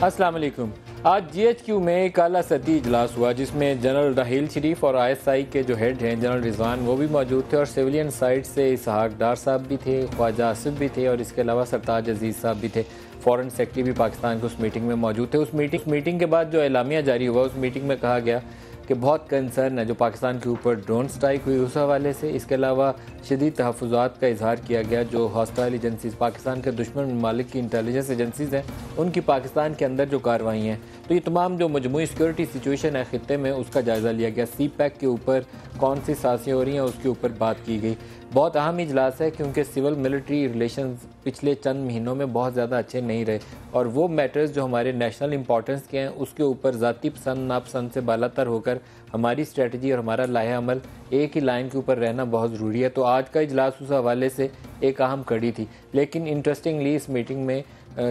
السلام علیکم۔ آج جی ایچ کیو میں ایک اعلیٰ سطحی اجلاس ہوا جس میں جنرل راحیل شریف اور آئی ایس آئی کے جو ہیڈ ہیں جنرل رضوان وہ بھی موجود تھے، اور سیویلین سائٹ سے اسحاق ڈار صاحب بھی تھے، خواجہ آصف بھی تھے، اور اس کے علاوہ سرتاج عزیز صاحب بھی تھے۔ فورن سیکرٹری بھی پاکستان کے اس میٹنگ میں موجود تھے۔ اس میٹنگ کے بعد جو اعلامیہ جاری ہوا، اس میٹنگ میں کہا گیا کہ بہت کنسرن ہے جو پاکستان کے اوپر ڈرون سٹرائک ہوئی اس حوالے سے۔ اس کے علاوہ شدید تحفظات کا اظہار کیا گیا جو ہاسٹائل ایجنسیز، پاکستان کے دشمن ممالک کی انٹیلیجنس ایجنسیز ہیں، ان کی پاکستان کے اندر جو کارروائی ہیں، تو یہ تمام جو مجموعی سیکورٹی سچویشن ہے خطے میں اس کا جائزہ لیا گیا۔ سی پیک کے اوپر کون سی سازشیں ہو رہی ہیں اس کے اوپر بات کی گئی۔ بہت اہم اجلاس ہے کیونکہ سول ملٹری ریلیشنز پچھلے چند مہینوں میں بہت زیادہ اچھے نہیں رہے، اور وہ میٹرز جو ہمارے نیشنل امپورٹنس کے ہیں اس کے اوپر ذاتی پسند ناپسند سے بالا تر ہو کر ہماری اسٹریٹجی اور ہمارا لائحہ عمل ایک ہی لائن کے اوپر رہنا بہت ضروری ہے۔ تو آج کا اجلاس اس حوالے سے ایک اہم کڑی تھی، لیکن انٹرسٹنگلی اس میٹنگ میں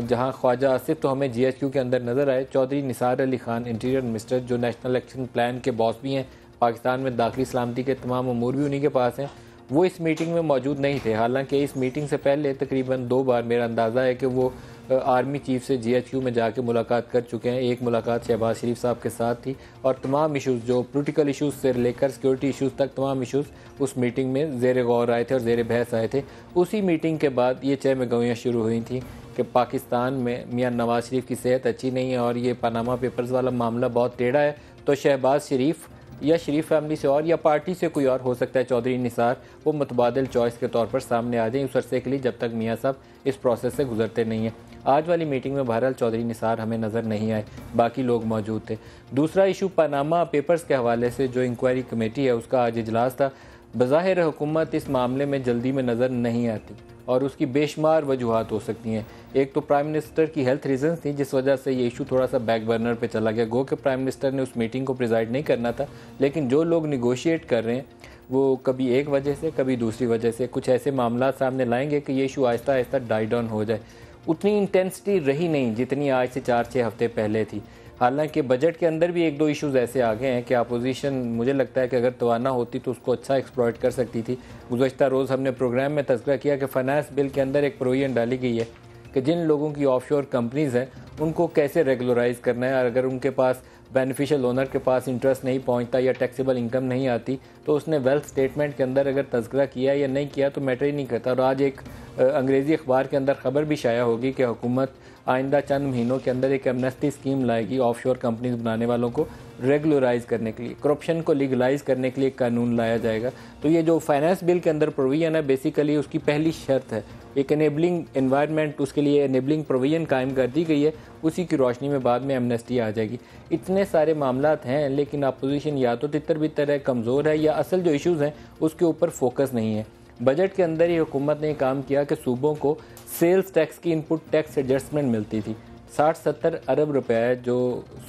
جہاں خواجہ آصف تو ہمیں جی ایچ کیو کے اندر نظر آئے، چودھری نثار علی خان انٹیریئر منسٹر جو نیشنل ایکشن پلان کے باس بھی ہیں، پاکستان میں داخلی سلامتی کے تمام امور بھی انہی کے پاس ہیں، وہ اس میٹنگ میں موجود نہیں تھے۔ حالانکہ اس میٹنگ سے پہلے تقریباً 2 بار میرا اندازہ ہے کہ وہ آرمی چیف سے جی ایچ کیو میں جا کے ملاقات کر چکے ہیں۔ ایک ملاقات شہباز شریف صاحب کے ساتھ تھی، اور تمام ایشوز جو پولیٹیکل ایشوز سے لے کر سیکورٹی ایشوز تک تمام ایشوز اس میٹنگ میں زیر غور آئے تھے اور زیر بحث آئے تھے۔ اسی میٹنگ کے بعد یہ چہمگوئیاں شروع ہوئی تھیں کہ پاکستان میں میاں نواز شریف کی صحت اچھی نہیں ہے اور یہ پاناما پیپرز والا معاملہ بہت ٹیڑھا ہے، تو شہباز شریف یا شریف فیملی سے اور یا پارٹی سے کوئی اور ہو سکتا ہے، چودھری نثار، وہ متبادل چوائس کے طور پر سامنے آ جائیں اس عرصے کے لیے جب تک میاں صاحب اس پروسیس سے گزرتے نہیں ہیں۔ آج والی میٹنگ میں بہرحال چودھری نثار ہمیں نظر نہیں آئے، باقی لوگ موجود تھے۔ دوسرا ایشو پاناما پیپرز کے حوالے سے جو انکوائری کمیٹی ہے اس کا آج اجلاس تھا۔ بظاہر حکومت اس معاملے میں جلدی میں نظر نہیں آتی اور اس کی بے شمار وجوہات ہو سکتی ہیں۔ ایک تو پرائم منسٹر کی ہیلتھ ریزنز تھی جس وجہ سے یہ ایشو تھوڑا سا بیک برنر پہ چلا گیا، گو کہ پرائم منسٹر نے اس میٹنگ کو پریزائڈ نہیں کرنا تھا، لیکن جو لوگ نیگوشیٹ کر رہے ہیں وہ کبھی ایک وجہ سے کبھی دوسری وجہ سے کچھ ایسے معاملات سامنے لائیں گے کہ یہ ایشو آہستہ آہستہ ڈائی ڈاؤن ہو جائے۔ اتنی انٹینسٹی رہی نہیں جتنی آج سے 4-6 ہفتے پہلے تھی۔ حالانکہ بجٹ کے اندر بھی 1-2 ایشوز ایسے آ گئے ہیں کہ اپوزیشن مجھے لگتا ہے کہ اگر توانا ہوتی تو اس کو اچھا ایکسپلائٹ کر سکتی تھی۔ گزشتہ روز ہم نے پروگرام میں تذکرہ کیا کہ فائنانس بل کے اندر ایک پروویژن ڈالی گئی ہے کہ جن لوگوں کی آف شور کمپنیز ہیں ان کو کیسے ریگولرائز کرنا ہے، اور اگر ان کے پاس بینیفیشل اونر کے پاس انٹرسٹ نہیں پہنچتا یا ٹیکسیبل انکم نہیں آتی تو اس نے ویلتھ سٹیٹمنٹ کے اندر اگر تذکرہ کیا یا نہیں کیا تو میٹر ہی نہیں کرتا۔ اور آج ایک انگریزی اخبار کے اندر خبر بھی شائع ہوگی کہ حکومت آئندہ چند مہینوں کے اندر ایک ایمنسٹی اسکیم لائے گی آف شور کمپنیز بنانے والوں کو ریگولرائز کرنے کے لیے، کرپشن کو لیگلائز کرنے کے لیے ایک قانون لایا جائے گا۔ تو یہ جو فائنانس بل کے اندر پروویژن ہے بیسیکلی اس کی پہلی شرط ہے، ایک انیبلنگ انوائرمنٹ، اس کے لیے انیبلنگ پروویژن قائم کر دی گئی ہے، اسی کی روشنی میں بعد میں ایمنسٹی آ جائے گی۔ اتنے سارے معاملات ہیں لیکن اپوزیشن یا تو تتر بتر ہے، کمزور ہے، یا اصل جو ایشوز ہیں اس کے اوپر فوکس نہیں ہے۔ بجٹ کے اندر ہی حکومت نے کام کیا کہ صوبوں کو سیلز ٹیکس کی ان پٹ ٹیکس ایڈجسٹمنٹ ملتی تھی، 60-70 ارب روپے جو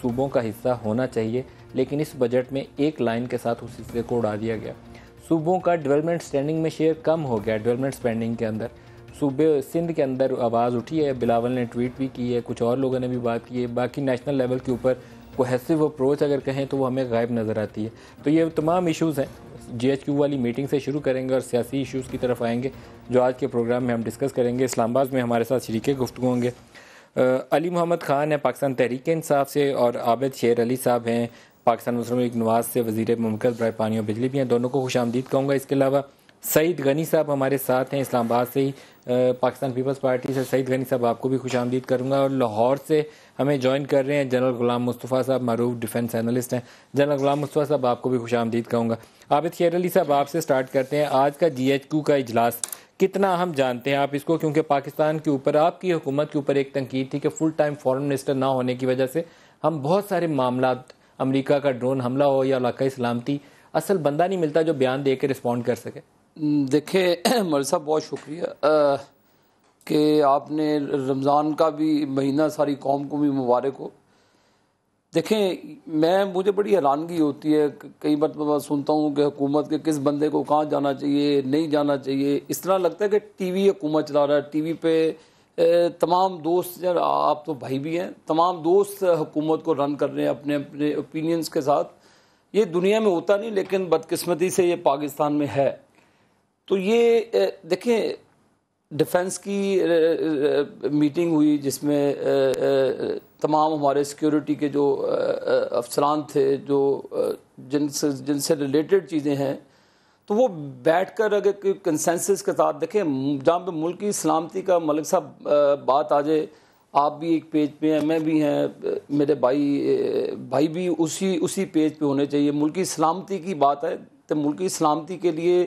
صوبوں کا حصہ ہونا چاہیے، لیکن اس بجٹ میں ایک لائن کے ساتھ اس حصے کو اڑا دیا گیا۔ صوبوں کا ڈیولپمنٹ اسٹینڈنگ میں شیئر کم ہو گیا، ڈیولپمنٹ اسپینڈنگ کے اندر صوبے سندھ کے اندر آواز اٹھی ہے، بلاول نے ٹویٹ بھی کی ہے، کچھ اور لوگوں نے بھی بات کی ہے، باقی نیشنل لیول کے اوپر کوہیسو اپروچ اگر کہیں تو وہ ہمیں غائب نظر آتی ہے۔ تو یہ تمام ایشوز ہیں، جی ایچ کیو والی میٹنگ سے شروع کریں گے اور سیاسی ایشوز کی طرف آئیں گے جو آج کے پروگرام میں ہم ڈسکس کریں گے۔ اسلام آباد میں ہمارے ساتھ شریک گفتگو ہوں گے علی محمد خان ہیں پاکستان تحریک انصاف سے، اور عابد شیر علی صاحب ہیں پاکستان مسلم لیگ نواز سے، وزیر مملکت برائے پانی اور بجلی بھی ہیں، دونوں کو خوش آمدید کہوں گا۔ اس کے علاوہ سعید غنی صاحب ہمارے ساتھ ہیں اسلام آباد سے ہی، پاکستان پیپلز پارٹی سے۔ سعید غنی صاحب آپ کو بھی خوش آمدید کروں گا۔ اور لاہور سے ہمیں جوائن کر رہے ہیں جنرل غلام مصطفیٰ صاحب، معروف ڈیفنس اینالسٹ ہیں۔ جنرل غلام مصطفیٰ صاحب آپ کو بھی خوش آمدید کہوں گا۔ عابد شیر علی صاحب آپ سے سٹارٹ کرتے ہیں، آج کا جی ایچ کیو کا اجلاس کتنا اہم جانتے ہیں آپ اس کو؟ کیونکہ پاکستان کے اوپر آپ کی حکومت کے اوپر ایک تنقید تھی کہ فل ٹائم فورن منسٹر نہ ہونے کی وجہ سے ہم بہت سارے معاملات، امریکہ کا ڈرون حملہ ہو یا علاقائی سلامتی، اصل بندہ نہیں ملتا جو بیان دے کے رسپونڈ کر سکے۔ دیکھیں مول صاحب بہت شکریہ کہ آپ نے رمضان کا بھی مہینہ ساری قوم کو بھی مبارک ہو۔ دیکھیں مجھے بڑی حیرانگی ہوتی ہے، کئی مرتبہ سنتا ہوں کہ حکومت کے کس بندے کو کہاں جانا چاہیے نہیں جانا چاہیے، اس طرح لگتا ہے کہ ٹی وی حکومت چلا رہا ہے، ٹی وی پہ تمام دوست، آپ تو بھائی بھی ہیں، تمام دوست حکومت کو رن کر رہے ہیں اپنے اپنے اوپینینز کے ساتھ۔ یہ دنیا میں ہوتا نہیں لیکن بدقسمتی سے یہ پاکستان میں ہے۔ تو یہ دیکھیں ڈیفنس کی میٹنگ ہوئی جس میں تمام ہمارے سیکیورٹی کے جو افسران تھے جو جن سے ریلیٹڈ چیزیں ہیں، تو وہ بیٹھ کر اگر کوئی کنسنسس کے ساتھ دیکھیں، جہاں پہ ملک کی سلامتی کا ملک صاحب بات آ جائے، آپ بھی ایک پیج پہ ہیں، میں بھی ہیں، میرے بھائی بھی اسی پیج پہ ہونے چاہیے۔ ملکی سلامتی کی بات ہے تو ملکی سلامتی کے لیے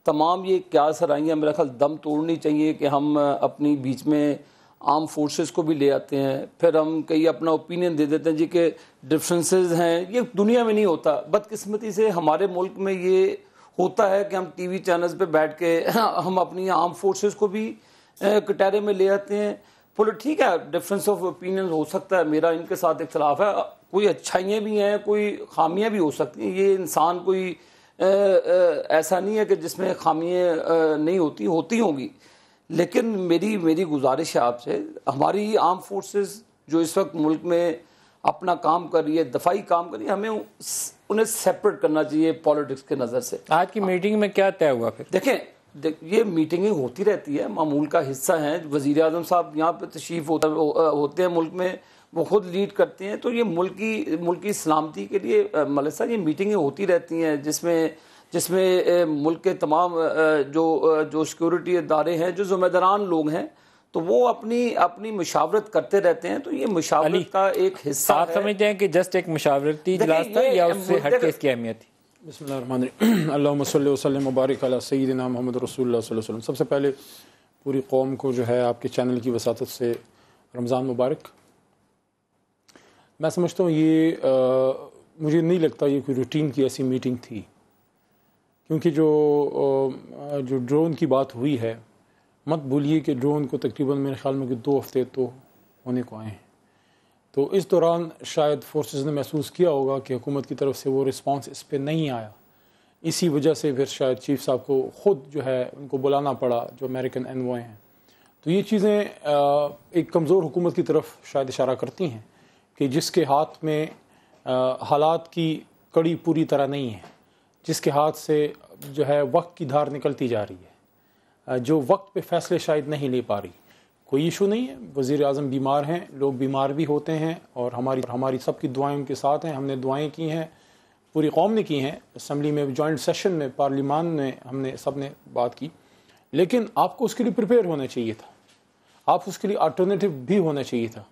تمام یہ کیا سرائیاں میرا خیال دم توڑنی چاہیے کہ ہم اپنی بیچ میں آرم فورسز کو بھی لے آتے ہیں، پھر ہم کئی اپنا اوپینین دے دیتے ہیں جی کہ ڈفرینسز ہیں۔ یہ دنیا میں نہیں ہوتا، بدقسمتی سے ہمارے ملک میں یہ ہوتا ہے کہ ہم ٹی وی چینلز پہ بیٹھ کے ہم اپنی آرم فورسز کو بھی کٹہرے میں لے آتے ہیں۔ بولے ٹھیک ہے، ڈفرینس آف اوپینین ہو سکتا ہے، میرا ان کے ساتھ اختلاف ہے، کوئی اچھائیاں بھی ہیں، کوئی خامیاں بھی ہو سکتی ہیں، یہ انسان کوئی ایسا نہیں ہے کہ جس میں خامیاں نہیں ہوتی ہوں گی، لیکن میری گزارش ہے آپ سے، ہماری آرم فورسز جو اس وقت ملک میں اپنا کام کر رہی ہے، دفاعی کام کر رہی ہے، ہمیں انہیں سیپریٹ کرنا چاہیے پالیٹکس کے نظر سے۔ آج کی میٹنگ میں کیا طے ہوا پھر؟ دیکھیں یہ میٹنگیں ہوتی رہتی ہے، معمول کا حصہ ہیں، وزیر اعظم صاحب یہاں پہ تشریف ہوتے ہیں ملک میں، وہ خود لیڈ کرتے ہیں، تو یہ ملکی سلامتی کے لیے ملک صاحب یہ میٹنگیں ہوتی رہتی ہیں جس میں ملک کے تمام جو سیکورٹی ادارے ہیں، جو ذمہ داران لوگ ہیں، تو وہ اپنی مشاورت کرتے رہتے ہیں، تو یہ مشاورت کا ایک حصہ ہے۔ آپ سمجھتے ہیں کہ جسٹ ایک مشاورتی اجلاس تھا یا اس سے ہٹ کے اس کی اہمیت تھی؟ بسم اللہ الرحمن الرحیم، اللہم صلی وسلم وبارک علی سیدنا محمد رسول اللہ صلی اللہ علیہ وسلم۔ سب سے پہلے پوری قوم کو جو ہے آپ کے چینل کی وساطت سے رمضان مبارک۔ میں سمجھتا ہوں یہ مجھے نہیں لگتا یہ کوئی روٹین کی ایسی میٹنگ تھی، کیونکہ جو ڈرون کی بات ہوئی ہے، مت بھولیے کہ ڈرون کو تقریباً میرے خیال میں کہ 2 ہفتے تو ہونے کو آئے ہیں، تو اس دوران شاید فورسز نے محسوس کیا ہوگا کہ حکومت کی طرف سے وہ رسپانس اس پہ نہیں آیا، اسی وجہ سے پھر شاید چیف صاحب کو خود جو ہے ان کو بلانا پڑا جو امریکن انوائے ہیں۔ تو یہ چیزیں ایک کمزور حکومت کی طرف شاید اشارہ کرتی ہیں کہ جس کے ہاتھ میں حالات کی کڑی پوری طرح نہیں ہے، جس کے ہاتھ سے جو ہے وقت کی دھار نکلتی جا رہی ہے، جو وقت پہ فیصلے شاید نہیں لے پا رہی۔ کوئی ایشو نہیں ہے، وزیر اعظم بیمار ہیں، لوگ بیمار بھی ہوتے ہیں، اور ہماری سب کی دعائیں ان کے ساتھ ہیں، ہم نے دعائیں کی ہیں، پوری قوم نے کی ہیں، اسمبلی میں جوائنٹ سیشن میں پارلیمان میں ہم نے سب نے بات کی، لیکن آپ کو اس کے لیے پریپیئر ہونا چاہیے تھا، آپ اس کے لیے آلٹرنیٹیو بھی ہونا چاہیے تھا۔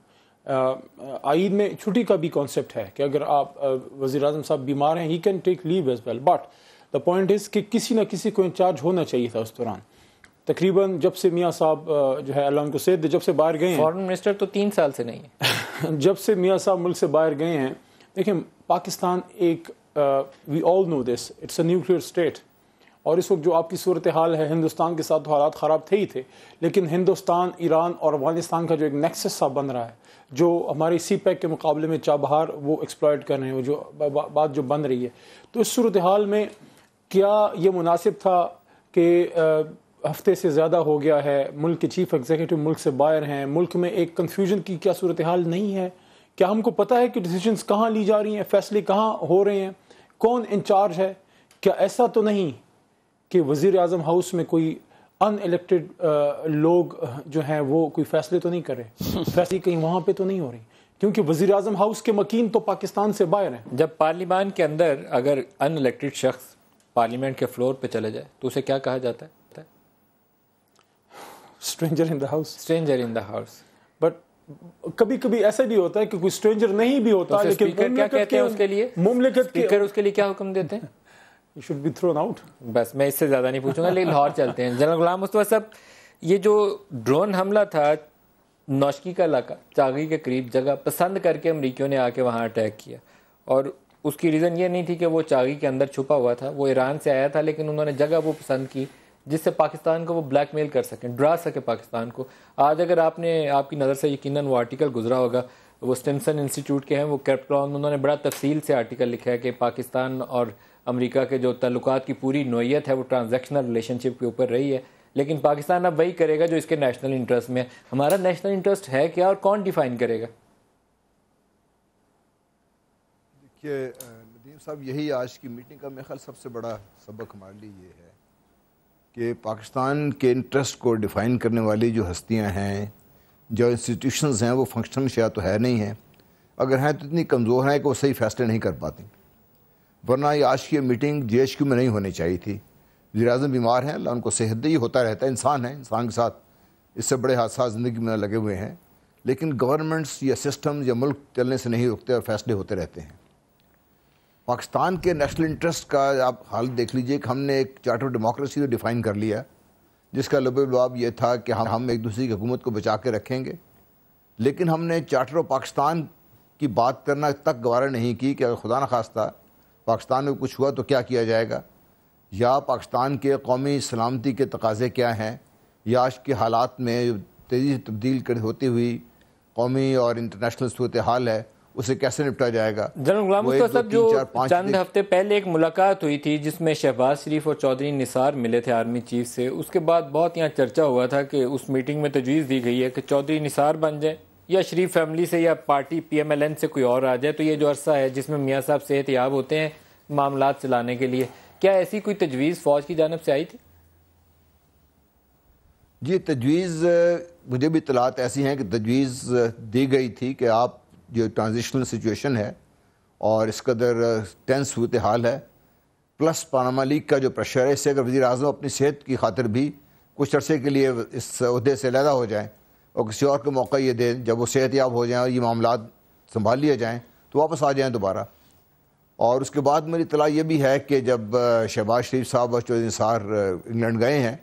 عید میں چھٹی کا بھی کانسیپٹ ہے کہ اگر آپ وزیر اعظم صاحب بیمار ہیں، he can take leave as well, but the point is کہ کسی نہ کسی کو انچارج ہونا چاہیے تھا اس دوران۔ تقریباً جب سے میاں صاحب جو ہے اللہ ان کو صحت دے، جب سے باہر گئے ہیں، فارن منسٹر تو 3 سال سے نہیں ہے، جب سے میاں صاحب ملک سے باہر گئے ہیں، دیکھیں پاکستان ایک وی آل نو دس، اٹس اے نیوکلیئر اسٹیٹ، اور اس وقت جو آپ کی صورتحال ہے ہندوستان کے ساتھ تو حالات خراب تھے ہی تھے، لیکن ہندوستان، ایران اور افغانستان کا جو ایک نیکسس سا بن رہا ہے، جو ہماری سی پیک کے مقابلے میں چابہار وہ ایکسپلائٹ کر رہے ہیں، وہ جو بات جو بن رہی ہے، تو اس صورتحال میں کیا یہ مناسب تھا کہ ہفتے سے زیادہ ہو گیا ہے، ملک کے چیف ایگزیکٹو ملک سے باہر ہیں، ملک میں ایک کنفیوژن کی کیا صورتحال نہیں ہے؟ کیا ہم کو پتہ ہے کہ ڈیسیجنز کہاں لی جا رہی ہیں، فیصلے کہاں ہو رہے ہیں، کون انچارج ہے؟ کیا ایسا تو نہیں کہ وزیر اعظم ہاؤس میں کوئی ان الیکٹڈ لوگ جو ہیں وہ کوئی فیصلے تو نہیں کر رہے؟ فیصلے کہیں وہاں پہ تو نہیں ہو رہی، کیونکہ وزیر اعظم ہاؤس کے مکین تو پاکستان سے باہر ہیں۔ جب پارلیمان کے اندر اگر ان الیکٹڈ شخص پارلیمنٹ کے فلور پہ چلے جائے تو اسے کیا کہا جاتا ہے؟ Stranger in the house, stranger in the house. But کبھی کبھی ایسا بھی ہوتا ہے کہ کوئی اسٹرینجر نہیں بھی ہوتا، لیکن کیا کہتے ہیں اس کے لیے؟ مملکت کے اسپیکر اس کے لیے کیا حکم دیتے ہیں؟ You should be thrown out۔ بس میں اس سے زیادہ نہیں پوچھوں گا، لیکن لاہور چلتے ہیں۔ جنرل غلام مصطفیٰ صاحب، یہ جو ڈرون حملہ تھا نوشکی کا علاقہ چاغی کے قریب جگہ پسند کر کے امریکیوں نے آ کے وہاں اٹیک کیا، اور اس کی ریزن یہ نہیں تھی کہ وہ چاغی کے اندر چھپا ہوا تھا، وہ ایران سے آیا تھا، لیکن انہوں نے جگہ وہ پسند کی جس سے پاکستان کو وہ بلیک میل کر سکیں، ڈرا سکے پاکستان کو۔ آج اگر آپ کی نظر سے یقیناً وہ آرٹیکل گزرا ہوگا، وہ سٹمسن انسٹیٹیوٹ کے ہیں، وہ کیپٹون، انہوں نے بڑا تفصیل سے آرٹیکل لکھا ہے کہ پاکستان اور امریکہ کے جو تعلقات کی پوری نوعیت ہے وہ ٹرانزیکشنل ریلیشن شپ کے اوپر رہی ہے، لیکن پاکستان اب وہی کرے گا جو اس کے نیشنل انٹرسٹ میں ہے۔ ہمارا نیشنل انٹرسٹ ہے کیا اور کون ڈیفائن کرے گا؟ دیکھیے ندیم صاحب، یہی آج کی میٹنگ کا میرے خیال سب سے بڑا سبق ہمارے لیے یہ ہے کہ پاکستان کے انٹرسٹ کو ڈیفائن کرنے والی جو ہستیاں ہیں، جو انسٹیٹیوشنز ہیں، وہ فنکشنل شاید تو ہے نہیں ہیں، اگر ہیں تو اتنی کمزور ہیں کہ وہ صحیح فیصلے نہیں کر پاتی. ورنہ یہ آج کی میٹنگ GHQ میں نہیں ہونی چاہیے تھی. وزیر اعظم بیمار ہیں، اللہ ان کو صحت دے، یہ ہوتا رہتا ہے، انسان ہے، انسان کے ساتھ اس سے بڑے حادثات زندگی میں لگے ہوئے ہیں، لیکن گورنمنٹس یا سسٹمز یا ملک چلنے سے نہیں رکتے اور فیصلے ہوتے رہتے ہیں. پاکستان کے نیشنل انٹرسٹ کا آپ حال دیکھ لیجئے کہ ہم نے ایک چارٹر آف ڈیموکریسی کو ڈیفائن کر لیا، جس کا لب لباب یہ تھا کہ ہم ایک دوسرے کی حکومت کو بچا کے رکھیں گے، لیکن ہم نے چارٹر آف پاکستان کی بات کرنا تک گوارا نہیں کی کہ اگر خدا نخواستہ پاکستان میں کچھ ہوا تو کیا کیا جائے گا، یا پاکستان کے قومی سلامتی کے تقاضے کیا ہیں، یا آج کے حالات میں تیزی سے تبدیل ہوتی ہوئی قومی اور انٹرنیشنل صورتحال ہے، اسے کیسے نپٹا جائے گا. جنرل غلام مصطفیٰ صاحب، جو چند ہفتے پہلے ایک ملاقات ہوئی تھی جس میں شہباز شریف اور چودھری نثار ملے تھے آرمی چیف سے، اس کے بعد بہت یہاں چرچا ہوا تھا کہ اس میٹنگ میں تجویز دی گئی ہے کہ چودھری نثار بن جائے یا شریف فیملی سے یا پارٹی PMLN سے کوئی اور آ جائے، تو یہ جو عرصہ ہے جس میں میاں صاحب صحت یاب ہوتے ہیں معاملات چلانے کے لیے، کیا ایسی کوئی تجویز فوج کی جانب سے آئی تھی؟ جی، تجویز مجھے بھی اطلاعات ایسی ہیں کہ تجویز دی گئی تھی کہ آپ جو ٹرانزیشنل سچویشن ہے اور اس قدر ٹینس صورتحال ہے، پلس پاناما لیک کا جو پریشر ہے، اس سے اگر وزیر اعظم اپنی صحت کی خاطر بھی کچھ عرصے کے لیے اس عہدے سے علیحدہ ہو جائیں اور کسی اور کو موقع یہ دیں، جب وہ صحت یاب ہو جائیں اور یہ معاملات سنبھال لیے جائیں تو واپس آ جائیں دوبارہ. اور اس کے بعد میری اطلاع یہ بھی ہے کہ جب شہباز شریف صاحب اور چودھری نثار انگلینڈ گئے ہیں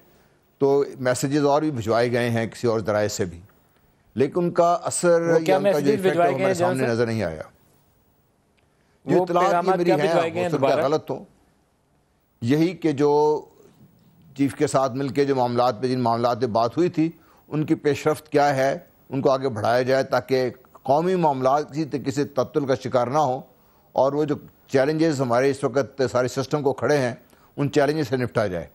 تو میسیجز اور بھی بھجوائے گئے ہیں کسی اور ذرائع سے بھی، لیکن ان کا اثر یا ان کا جو ایفیکٹ ہے وہ ہمارے سامنے نظر نہیں آیا. جو اطلاعات یہ میری ہیں ہو سکتا ہے غلط ہو، یہی کہ جو چیف کے ساتھ مل کے جو معاملات پہ جن معاملات پہ بات ہوئی تھی ان کی پیش رفت کیا ہے، ان کو آگے بڑھایا جائے تاکہ قومی معاملات کسی تعطل کا شکار نہ ہو، اور وہ جو چیلنجز ہمارے اس وقت سارے سسٹم کو کھڑے ہیں ان چیلنجز سے نپٹا جائے.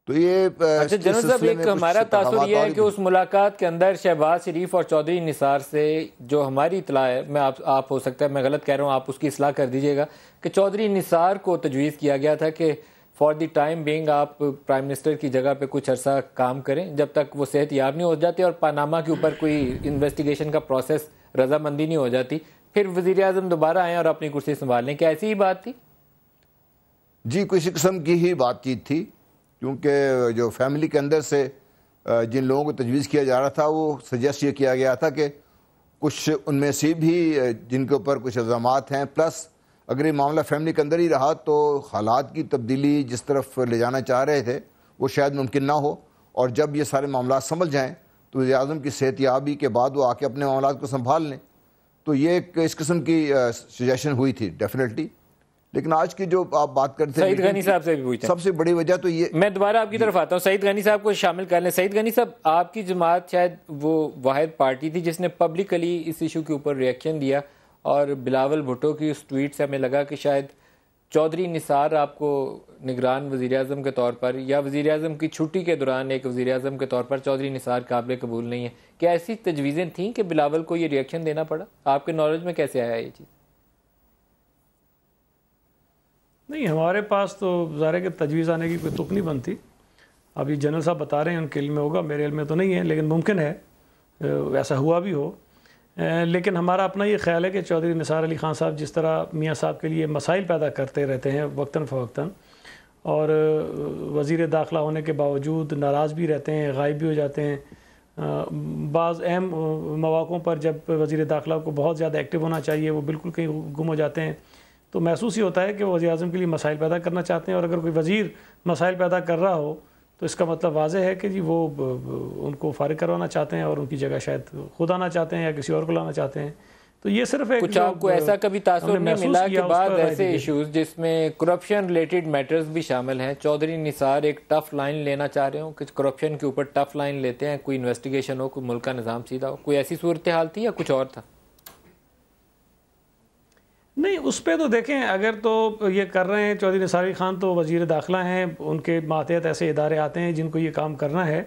تو یہ جنرل صاحب، ایک ہمارا تاثر یہ ہے کہ اس ملاقات کے اندر شہباز شریف اور چودھری نثار سے جو ہماری اطلاع ہے، میں آپ ہو سکتا ہے میں غلط کہہ رہا ہوں، آپ اس کی اصلاح کر دیجئے گا، کہ چودھری نثار کو تجویز کیا گیا تھا کہ فار دی ٹائم بینگ آپ پرائم منسٹر کی جگہ پہ کچھ عرصہ کام کریں جب تک وہ صحت یاب نہیں ہو جاتی اور پاناما کے اوپر کوئی انویسٹیگیشن کا پروسیس رضامندی نہیں ہو جاتی، پھر وزیر اعظم دوبارہ آئیں اور اپنی کرسی سنبھال لیں. کیا ایسی ہی بات تھی؟ جی، کسی قسم کی ہی بات چیت تھی، کیونکہ جو فیملی کے اندر سے جن لوگوں کو تجویز کیا جا رہا تھا وہ سجیسٹ یہ کیا گیا تھا کہ کچھ ان میں سے بھی جن کے اوپر کچھ الزامات ہیں، پلس اگر یہ معاملہ فیملی کے اندر ہی رہا تو حالات کی تبدیلی جس طرف لے جانا چاہ رہے تھے وہ شاید ممکن نہ ہو، اور جب یہ سارے معاملات سنبھل جائیں تو وزیر اعظم کی صحت یابی کے بعد وہ آ کے اپنے معاملات کو سنبھال لیں. تو یہ ایک اس قسم کی سجیشن ہوئی تھی ڈیفینیٹلی. لیکن آج کی جو آپ بات کرتے ہیں سعید غنی صاحب سے بھی پوچھیں، سب سے بڑی وجہ تو یہ، میں دوبارہ آپ کی طرف آتا ہوں، سعید غنی صاحب کو شامل کر لیں. سعید غنی صاحب، آپ کی جماعت شاید وہ واحد پارٹی تھی جس نے پبلکلی اس ایشو کے اوپر ریئیکشن دیا، اور بلاول بھٹو کی اس ٹویٹ سے ہمیں لگا کہ شاید چودھری نثار آپ کو نگران وزیر اعظم کے طور پر یا وزیر اعظم کی چھٹی کے دوران ایک وزیر اعظم کے طور پر چودھری نثار قابل قبول نہیں ہے. کیا ایسی تجویزیں تھیں کہ بلاول کو یہ ریئیکشن دینا پڑا؟ آپ کے نالج میں کیسے آیا یہ چیز؟ نہیں، ہمارے پاس تو ظاہر ہے کہ تجویز آنے کی کوئی تک نہیں بنتی. ابھی جنرل صاحب بتا رہے ہیں ان کے علم میں ہوگا، میرے علم میں تو نہیں ہے، لیکن ممکن ہے ایسا ہوا بھی ہو. لیکن ہمارا اپنا یہ خیال ہے کہ چودھری نثار علی خان صاحب جس طرح میاں صاحب کے لیے مسائل پیدا کرتے رہتے ہیں وقتاً فوقتاً، اور وزیر داخلہ ہونے کے باوجود ناراض بھی رہتے ہیں، غائب بھی ہو جاتے ہیں. بعض اہم مواقعوں پر جب وزیر داخلہ کو بہت زیادہ ایکٹیو ہونا چاہیے وہ بالکل کہیں گم ہو جاتے ہیں. تو محسوس ہی ہوتا ہے کہ وہ وزیر اعظم کے لیے مسائل پیدا کرنا چاہتے ہیں، اور اگر کوئی وزیر مسائل پیدا کر رہا ہو تو اس کا مطلب واضح ہے کہ جی وہ ان کو فارغ کروانا چاہتے ہیں اور ان کی جگہ شاید خود آنا چاہتے ہیں یا کسی اور کو لانا چاہتے ہیں. تو یہ صرف ایک کچھ آپ کو ایسا کبھی تاثر نہیں ملا کہ بعض ایسے ایشوز جس میں کرپشن ریلیٹڈ میٹرز بھی شامل ہیں، چودھری نثار ایک ٹف لائن لینا چاہ رہے ہوں کہ کرپشن کے اوپر ٹف لائن لیتے ہیں، کوئی انویسٹیگیشن ہو، کوئی ملک کا نظام سیدھا ہو، کوئی ایسی صورتحال تھی یا کچھ اور تھا؟ نہیں، اس پہ تو دیکھیں، اگر تو یہ کر رہے ہیں چودھری نثار علی خان تو وزیر داخلہ ہیں، ان کے ماتحت ایسے ادارے آتے ہیں جن کو یہ کام کرنا ہے،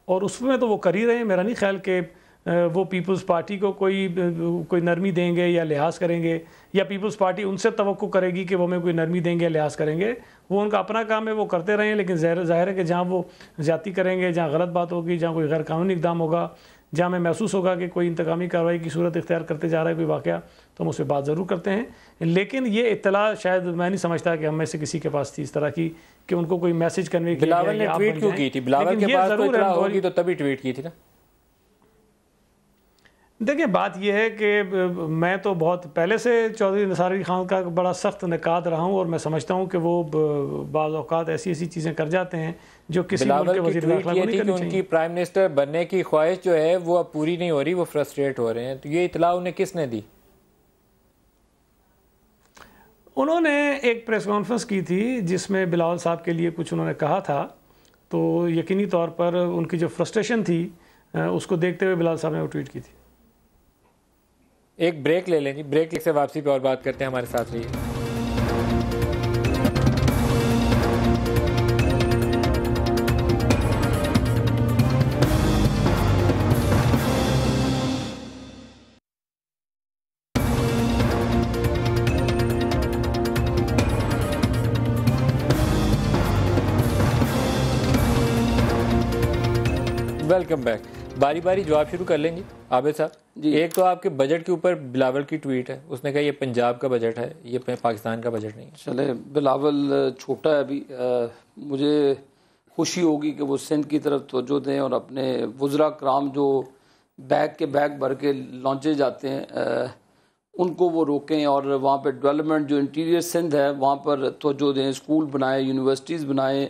اور اس میں تو وہ کر ہی رہے ہیں. میرا نہیں خیال کہ وہ پیپلز پارٹی کو کوئی نرمی دیں گے یا لحاظ کریں گے، یا پیپلز پارٹی ان سے توقع کرے گی کہ وہ ہمیں کوئی نرمی دیں گے یا لحاظ کریں گے. وہ ان کا اپنا کام ہے، وہ کرتے رہیں، لیکن ظاہر ہے کہ جہاں وہ زیادتی کریں گے، جہاں غلط بات ہوگی، جہاں کوئی غیر قانونی اقدام ہوگا، جہاں ہمیں محسوس ہوگا کہ کوئی انتقامی کارروائی کی صورت اختیار کرتے جا رہا ہے کوئی واقعہ، تو ہم اس پہ بات ضرور کرتے ہیں. لیکن یہ اطلاع شاید میں نہیں سمجھتا کہ ہم میں سے کسی کے پاس تھی اس طرح کی کہ ان کو کوئی میسج کنوے کیا بلاول نے ٹویٹ کیوں کی تھی؟ بلاول کے پاس تو اطلاع ہوگی تو تبھی ٹویٹ کی تھی نا. دیکھیں بات یہ ہے کہ میں تو بہت پہلے سے چودھری نثار علی خان کا بڑا سخت نقاد رہا ہوں، اور میں سمجھتا ہوں کہ وہ بعض اوقات ایسی چیزیں کر جاتے ہیں جو کسی ملک کے وزیر داخلہ کو نہیں کرنی چاہیے. ان کی پرائم منسٹر بننے کی خواہش جو ہے وہ اب پوری نہیں ہو رہی، وہ فرسٹریٹ ہو رہے ہیں. تو یہ اطلاع انہیں کس نے دی؟ انہوں نے ایک پریس کانفرنس کی تھی جس میں بلاول صاحب کے لیے کچھ انہوں نے کہا تھا، تو یقینی طور پر ان کی جو فرسٹریشن تھی اس کو دیکھتے ہوئے بلاول صاحب نے وہ ٹویٹ کی تھی. ایک بریک لے لیں جی، بریک سے واپسی پہ اور بات کرتے ہیں. ہمارے ساتھ رہیے. Welcome back. باری باری جواب شروع کر لیں گے عابد صاحب. ایک تو آپ کے بجٹ کے اوپر بلاول کی ٹویٹ ہے، اس نے کہا یہ پنجاب کا بجٹ ہے، یہ پاکستان کا بجٹ نہیں ہے. چلے بلاول چھوٹا ہے ابھی، مجھے خوشی ہوگی کہ وہ سندھ کی طرف توجہ دیں اور اپنے وزراء کرام جو بیگ کے بیگ بھر کے لانچے جاتے ہیں ان کو وہ روکیں، اور وہاں پہ ڈیولپمنٹ جو انٹیریئر سندھ ہے وہاں پر توجہ دیں، اسکول بنائیں، یونیورسٹیز بنائیں،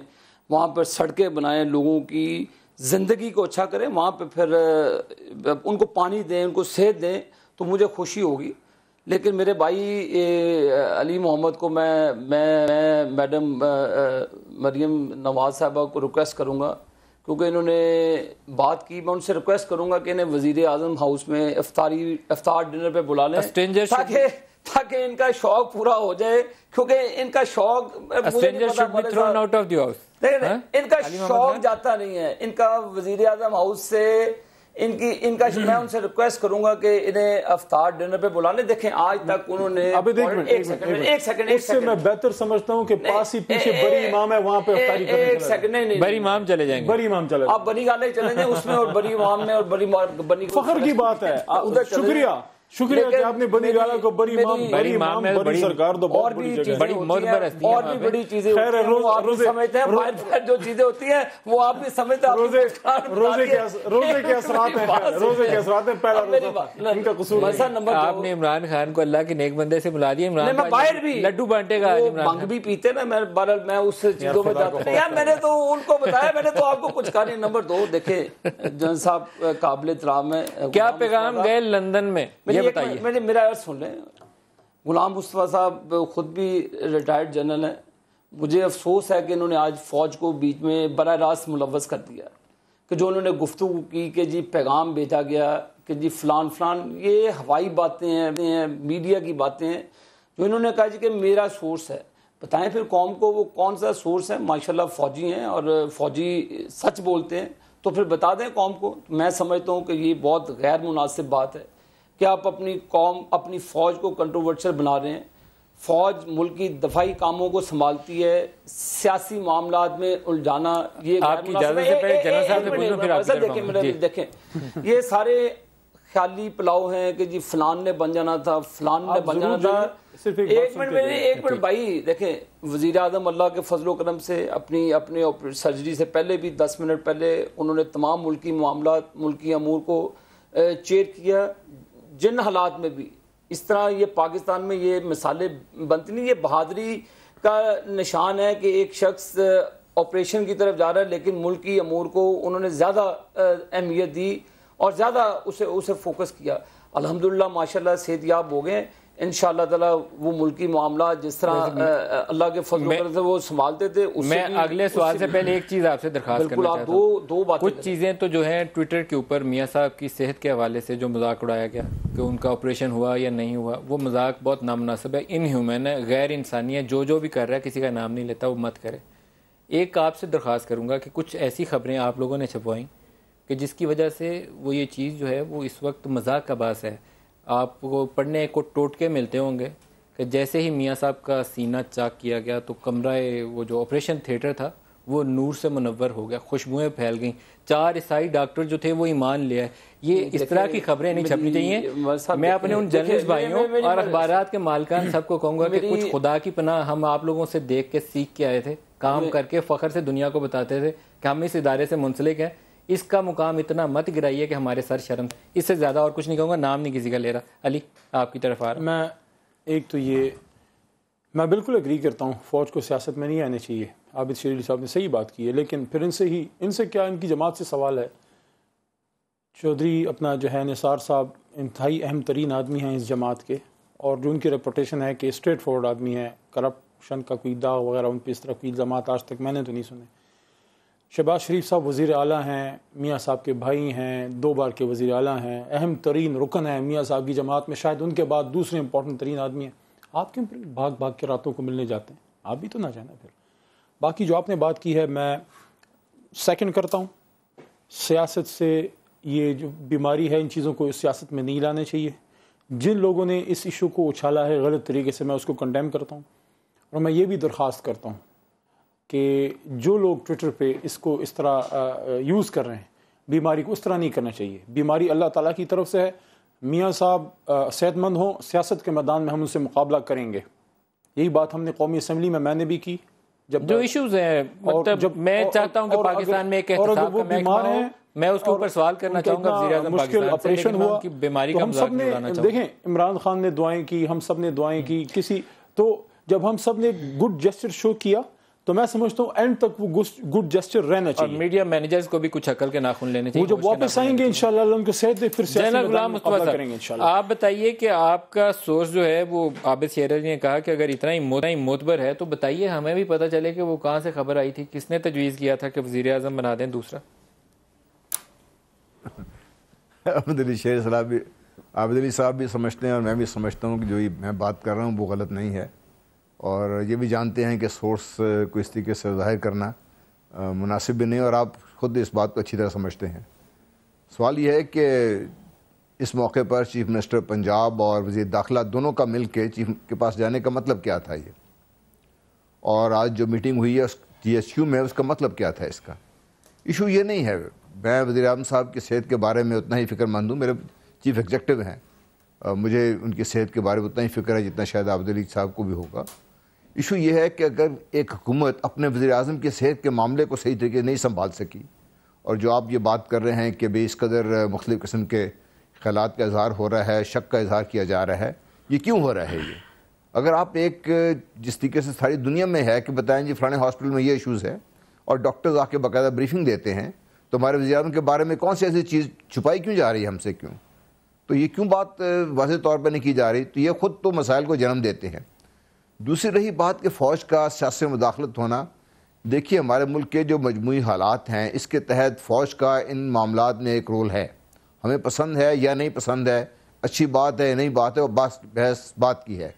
وہاں پر سڑکیں بنائیں، لوگوں کی زندگی کو اچھا کریں، وہاں پہ پھر ان کو پانی دیں، ان کو صحت دیں، تو مجھے خوشی ہوگی. لیکن میرے بھائی علی محمد کو میں میڈم مریم نواز صاحبہ کو ریکویسٹ کروں گا، کیونکہ انہوں نے بات کی، میں ان سے ریکویسٹ کروں گا کہ انہیں وزیر اعظم ہاؤس میں افطار ڈنر پہ بلا لیں تاکہ ان کا شوق پورا ہو جائے، کیونکہ ان کا شوق ان کا شوق جاتا نہیں ہے، ان کا وزیر اعظم ہاؤس سے ان کا میں ان سے ریکویسٹ کروں گا کہ انہیں افطار ڈنر پہ بلا لیں. دیکھیں آج تک انہوں نے ایک سیکنڈ اس سے میں بہتر سمجھتا ہوں کہ پاس ہی پیچھے بڑی امام ہے وہاں پہ افطاری کرنے ایک سیکنڈ نہیں، بڑی امام چلے جائیں گے، بڑی امام چلے آپ بنی گالے چلیں گے اس میں، اور بڑی امام میں، اور بنی فخر کی بات ہے. شکریہ کہ آپ نے بنی گالا کو بڑی امام بڑی سرکار دو، اور بھی بڑی چیزیں سمجھتے ہیں، جو چیزیں ہوتی ہیں وہ آپ بھی سمجھتے ہیں. روزے کے اثرات ہیں. پہلا روزہ ان کا قصور ہے. آپ نے عمران خان کو اللہ کے نیک بندے سے بلا دیا. عمران باہر بھی لڈو بانٹے گا، بھنگ بھی پیتے نا. میں اس چیزوں میں جاتا ہوں یار، میں نے تو ان کو بتایا، میں نے تو آپ کو کچھ کہا نہیں. نمبر 2 دیکھیں جن صاحب قابل احترام ہے، کیا پیغام گئے لندن میں یہ بتائیے. میرا عرض سن لیں. غلام مصطفیٰ صاحب خود بھی ریٹائرڈ جنرل ہیں. مجھے افسوس ہے کہ انہوں نے آج فوج کو بیچ میں براہ راست ملوث کر دیا، کہ جو انہوں نے گفتگو کی کہ جی پیغام بھیجا گیا کہ جی فلان، یہ ہوائی باتیں ہیں، میڈیا کی باتیں ہیں. جو انہوں نے کہا جی کہ میرا سورس ہے، بتائیں پھر قوم کو وہ کون سا سورس ہے. ماشاءاللہ فوجی ہیں اور فوجی سچ بولتے ہیں، تو پھر بتا دیں قوم کو. میں سمجھتا ہوں کہ یہ بہت غیر مناسب بات ہے کہ آپ اپنی قوم، اپنی فوج کو کنٹروورشل بنا رہے ہیں. فوج ملکی دفاعی کاموں کو سنبھالتی ہے، سیاسی معاملات میں الجھانا یہ آپ کی اجازت سے پہلے جنرل صاحب سے پوچھوں پھر آپ دیکھیں یہ سارے خیالی پلاؤ ہیں کہ جی فلان نے بن جانا تھا، فلان نے بن جانا تھا. ایک منٹ بھائی دیکھیں، وزیر اعظم اللہ کے فضل و کرم سے اپنی سرجری سے پہلے بھی 10 منٹ پہلے انہوں نے تمام ملکی معاملات، ملکی امور کو چیئر کیا. جن حالات میں بھی اس طرح یہ پاکستان میں یہ مثالیں بنتی نہیں. یہ بہادری کا نشان ہے کہ ایک شخص آپریشن کی طرف جا رہا ہے لیکن ملکی امور کو انہوں نے زیادہ اہمیت دی اور زیادہ اسے فوکس کیا. الحمدللہ ماشاءاللہ صحت یاب ہو گئے. انشاءاللہ تعالی وہ ملکی معاملات جس طرح اللہ کے فضل و کرم سے وہ سنبھالتے تھے. میں اگلے سوال سے پہلے ایک چیز آپ سے درخواست کرنا چاہتا ہوں. دو باتیں، کچھ چیزیں تو جو ہیں ٹویٹر کے اوپر میاں صاحب کی صحت کے حوالے سے جو مذاق اڑایا گیا کہ ان کا آپریشن ہوا یا نہیں ہوا، وہ مذاق بہت نامناسب ہے، ان ہیومن ہے، غیر انسانی ہے. جو بھی کر رہا ہے کسی کا نام نہیں لیتا وہ مت کرے. ایک آپ سے درخواست کروں گا کہ کچھ ایسی خبریں آپ لوگوں نے چھپوائیں کہ جس کی وجہ سے وہ یہ چیز جو ہے وہ اس وقت مذاق کا باعث ہے. آپ کو پڑھنے کو ٹوٹکے ملتے ہوں گے کہ جیسے ہی میاں صاحب کا سینہ چاک کیا گیا تو کمرہ وہ جو آپریشن تھیٹر تھا وہ نور سے منور ہو گیا, خوشبوئیں پھیل گئیں, 4 عیسائی ڈاکٹر جو تھے وہ ایمان لے آئے. یہ اس طرح کی خبریں نہیں چھپنی چاہیے. میں اپنے ان جرنلسٹ بھائیوں اور اخبارات کے مالکان سب کو کہوں گا کہ کچھ خدا کی پناہ ہم آپ لوگوں سے دیکھ کے سیکھ کے آئے تھے, کام کر کے فخر سے دنیا کو بتاتے تھے کہ ہم اس ادارے سے منسلک ہیں. اس کا مقام اتنا مت گرائیے کہ ہمارے سر شرم. اس سے زیادہ اور کچھ نہیں کہوں گا, نام نہیں کسی کا لے رہا. علی آپ کی طرف آ رہا. میں ایک تو یہ میں بالکل اگری کرتا ہوں فوج کو سیاست میں نہیں آنے چاہیے, عابد شریف صاحب نے صحیح بات کی ہے, لیکن پھر ان سے کیا ان کی جماعت سے سوال ہے. چودھری اپنا جو ہے نثار صاحب انتہائی اہم ترین آدمی ہیں اس جماعت کے, اور جو ان کی ریپوٹیشن ہے کہ اسٹریٹ فارورڈ آدمی ہے, کرپشن کا کوئی داغ وغیرہ ان پہ اس طرح کی الزامات آج تک میں نے تو نہیں سنے. شہباز شریف صاحب وزیر اعلیٰ ہیں, میاں صاحب کے بھائی ہیں, 2 بار کے وزیر اعلیٰ ہیں, اہم ترین رکن ہیں میاں صاحب کی جماعت میں, شاید ان کے بعد دوسرے امپورٹنٹ ترین آدمی ہیں. آپ کیوں بھاگ کے راتوں کو ملنے جاتے ہیں؟ آپ بھی تو نہ جانا. پھر باقی جو آپ نے بات کی ہے میں سیکنڈ کرتا ہوں. سیاست سے یہ جو بیماری ہے ان چیزوں کو سیاست میں نہیں لانے چاہیے. جن لوگوں نے اس ایشو کو اچھالا ہے غلط طریقے سے, میں اس کو کنڈیم کرتا ہوں. اور میں یہ بھی درخواست کرتا ہوں کہ جو لوگ ٹویٹر پہ اس کو اس طرح یوز کر رہے ہیں, بیماری کو اس طرح نہیں کرنا چاہیے. بیماری اللہ تعالیٰ کی طرف سے ہے. میاں صاحب صحت مند ہوں, سیاست کے میدان میں ہم ان سے مقابلہ کریں گے. یہی بات ہم نے قومی اسمبلی میں نے بھی کی. جب جو ایشوز ہیں مطلب میں چاہتا ہوں کہ پاکستان میں ایک احتساب کا محکمہ ہو, میں اس کے اوپر سوال کرنا چاہوں گا وزیر اعظم مشکل آپریشن ہوا کی بیماری کا ہم سب نے دیکھیں, عمران خان نے دعائیں کی, ہم سب نے دعائیں کی, تو جب ہم سب نے گڈ جسچر شو کیا تو میں سمجھتا ہوں اینڈ تک وہ گڈ جسچر رہنا چاہیے. اور میڈیا مینیجرز کو بھی کچھ عقل کے ناخن لینے چاہیے. وہ جب واپس آئیں گے انشاءاللہ اللہ ان کو صحت دے, پھر سیاسی میدان میں مقابلہ کریں گے انشاءاللہ. آپ بتائیے کہ آپ کا سورس جو ہے وہ عابد شیرازی نے کہا کہ اگر اتنا ہی معتبر ہے تو بتائیے ہمیں بھی پتہ چلے کہ وہ کہاں سے خبر آئی تھی, کس نے تجویز کیا تھا کہ وزیر اعظم بنا دیں دوسرا. عابد علی صاحب بھی سمجھتے ہیں اور میں بھی سمجھتا ہوں کہ جو میں بات کر رہا ہوں وہ غلط نہیں ہے, اور یہ بھی جانتے ہیں کہ سورس کو اس طریقے سے ظاہر کرنا مناسب بھی نہیں, اور آپ خود اس بات کو اچھی طرح سمجھتے ہیں. سوال یہ ہے کہ اس موقع پر چیف منسٹر پنجاب اور وزیر داخلہ دونوں کا مل کے چیف کے پاس جانے کا مطلب کیا تھا یہ, اور آج جو میٹنگ ہوئی ہے GHQ میں اس کا مطلب کیا تھا. اس کا ایشو یہ نہیں ہے. میں وزیر اعظم صاحب کی صحت کے بارے میں اتنا ہی فکر مند ہوں, میرے چیف ایگزیکٹو ہیں, مجھے ان کی صحت کے بارے میں اتنا ہی فکر ہے جتنا شاید عابد علی صاحب کو بھی ہوگا. ایشو یہ ہے کہ اگر ایک حکومت اپنے وزیر اعظم کی صحت کے معاملے کو صحیح طریقے سے نہیں سنبھال سکی, اور جو آپ یہ بات کر رہے ہیں کہ بھئی اس قدر مختلف قسم کے خیالات کا اظہار ہو رہا ہے, شک کا اظہار کیا جا رہا ہے, یہ کیوں ہو رہا ہے؟ یہ اگر آپ ایک جس طریقے سے ساری دنیا میں ہے کہ بتائیں جی فلانے ہاسپٹل میں یہ ایشوز ہے, اور ڈاکٹرز آ کے باقاعدہ بریفنگ دیتے ہیں, تو ہمارے وزیر اعظم کے بارے میں کون سی ایسی چیز چھپائی کیوں جا رہی ہے ہم سے, کیوں؟ تو یہ کیوں بات واضح طور پہ نہیں کی جا رہی؟ تو یہ خود تو مسائل کو جنم دیتے ہیں. دوسری رہی بات کہ فوج کا سیاسی مداخلت ہونا, دیکھیے ہمارے ملک کے جو مجموعی حالات ہیں اس کے تحت فوج کا ان معاملات میں ایک رول ہے. ہمیں پسند ہے یا نہیں پسند ہے, اچھی بات ہے یا نہیں بات ہے, وہ بحث بات کی ہے,